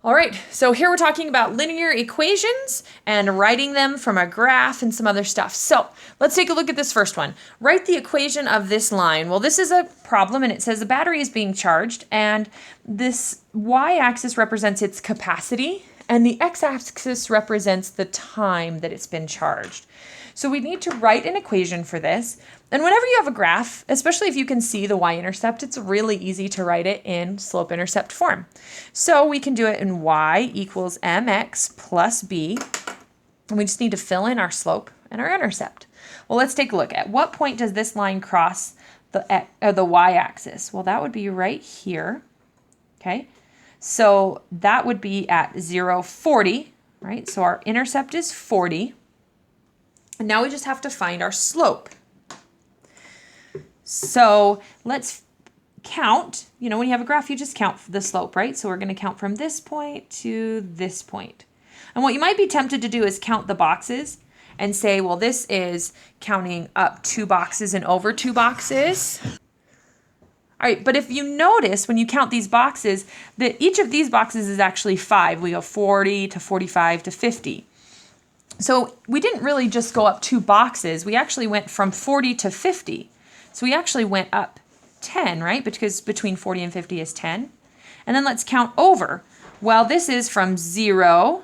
All right, so here we're talking about linear equations and writing them from a graph and some other stuff. So let's take a look at this first one. Write the equation of this line. Well, this is a problem and it says the battery is being charged and this y-axis represents its capacity and the x-axis represents the time that it's been charged. So we need to write an equation for this. And whenever you have a graph, especially if you can see the y-intercept, it's really easy to write it in slope-intercept form. So we can do it in y equals mx plus b. And we just need to fill in our slope and our intercept. Well, let's take a look. At what point does this line cross the y-axis? Well, that would be right here. Okay, so that would be at 0, 40, right? So our intercept is 40. And now we just have to find our slope. So let's count. You know, when you have a graph, you just count the slope, right? So we're going to count from this point to this point. And what you might be tempted to do is count the boxes and say, well, this is counting up 2 boxes and over 2 boxes. All right, but if you notice when you count these boxes that each of these boxes is actually 5. We go 40 to 45 to 50. So we didn't really just go up 2 boxes. We actually went from 40 to 50. So we actually went up 10, right? Because between 40 and 50 is 10. And then let's count over. Well, this is from 0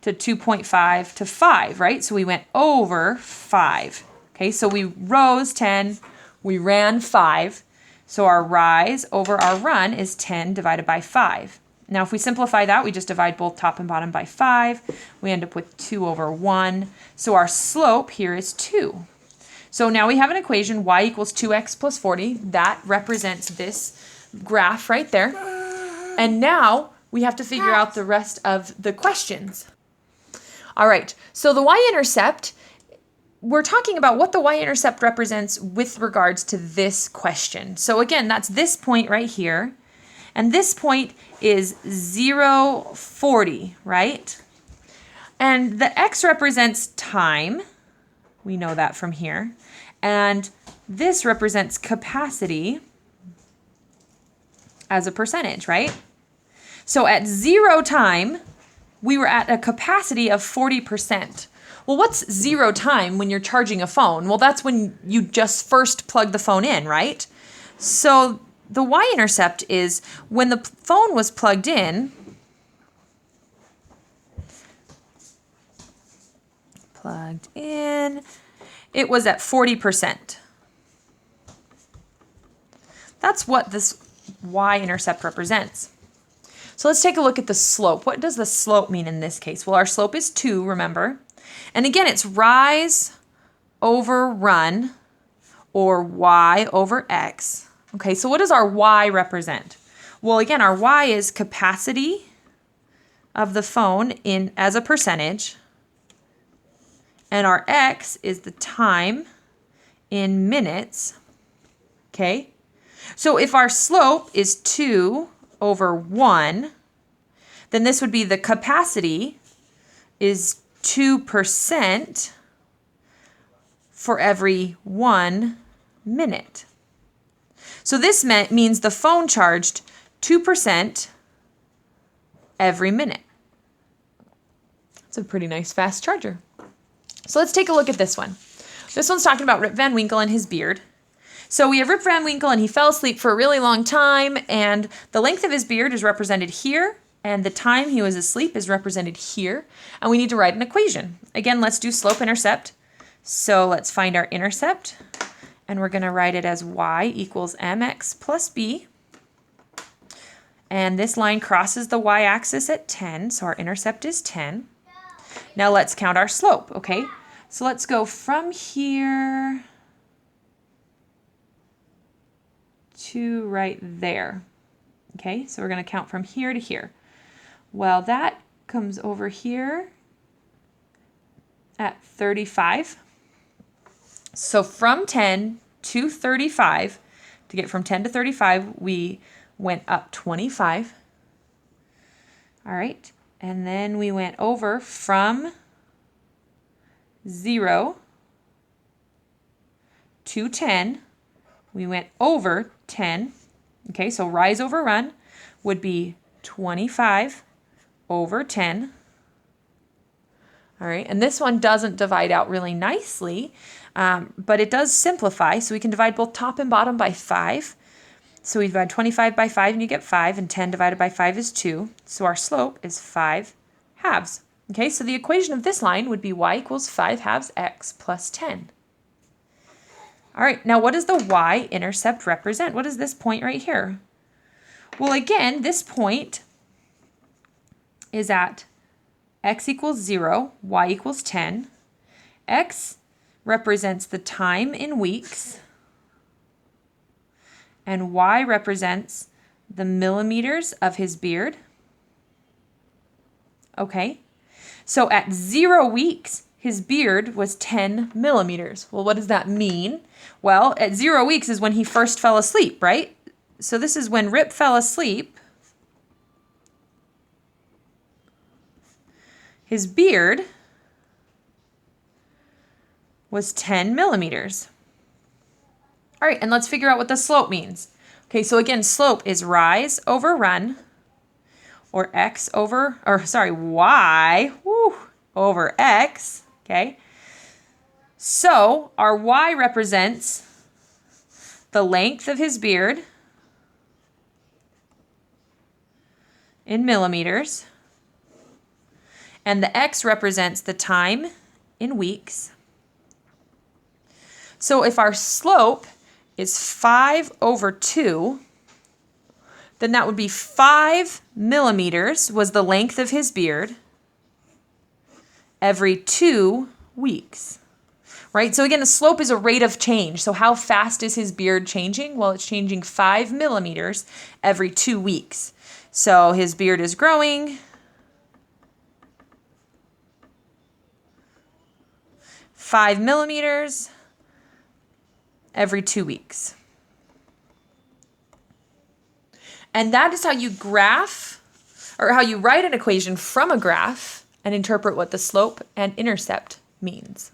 to 2.5 to 5, right? So we went over 5. Okay, so we rose 10, we ran 5. So our rise over our run is 10 divided by 5. Now, if we simplify that, we just divide both top and bottom by 5. We end up with 2 over 1. So our slope here is 2. So now we have an equation, y equals 2x plus 40. That represents this graph right there. And now we have to figure out the rest of the questions. All right, so the y-intercept, we're talking about what the y-intercept represents with regards to this question. So again, that's this point right here. And this point is 0, 40, right? And the x represents time. We know that from here. And this represents capacity as a percentage, right? So at 0 time, we were at a capacity of 40%. Well, what's 0 time when you're charging a phone? Well, that's when you just first plug the phone in, right? So the y-intercept is when the phone was plugged in, it was at 40%. That's what this y-intercept represents. So let's take a look at the slope. What does the slope mean in this case? Well, our slope is 2, remember? And again, it's rise over run, or y over x. Okay, so what does our y represent? Well, again, our y is capacity of the phone as a percentage, and our x is the time in minutes. Okay, so if our slope is 2 over 1, then this would be the capacity is 2% for every 1 minute. So this means the phone charged 2% every minute. It's a pretty nice fast charger. So let's take a look at this one. This one's talking about Rip Van Winkle and his beard. So we have Rip Van Winkle and he fell asleep for a really long time and the length of his beard is represented here and the time he was asleep is represented here. And we need to write an equation. Again, let's do slope-intercept. So let's find our intercept. And we're going to write it as y equals mx plus b. And this line crosses the y-axis at 10, so our intercept is 10. Now let's count our slope, okay? So let's go from here to right there. Okay, so we're going to count from here to here. Well, that comes over here at 35. So from 10 to 35, to get from 10 to 35, we went up 25. All right, and then we went over from 0 to 10. We went over 10. Okay, so rise over run would be 25 over 10. All right, and this one doesn't divide out really nicely, but it does simplify. So we can divide both top and bottom by 5. So we divide 25 by 5 and you get 5, and 10 divided by 5 is 2. So our slope is 5 halves. Okay, so the equation of this line would be y equals 5 halves x plus 10. All right, now what does the y-intercept represent? What is this point right here? Well, again, this point is at x equals 0, y equals 10. X represents the time in weeks, and y represents the millimeters of his beard. Okay, so at 0 weeks, his beard was 10 millimeters. Well, what does that mean? Well, at 0 weeks is when he first fell asleep, right? So this is when Rip fell asleep. His beard was 10 millimeters. All right, and let's figure out what the slope means. Okay, so again, slope is rise over run, or y over x, okay? So our y represents the length of his beard in millimeters, and the x represents the time in weeks. So if our slope is 5 over 2, then that would be 5 millimeters was the length of his beard every 2 weeks, right? So again, the slope is a rate of change. So how fast is his beard changing? Well, it's changing 5 millimeters every 2 weeks. So his beard is growing 5 millimeters every 2 weeks. And that is how you graph, or how you write an equation from a graph and interpret what the slope and intercept means.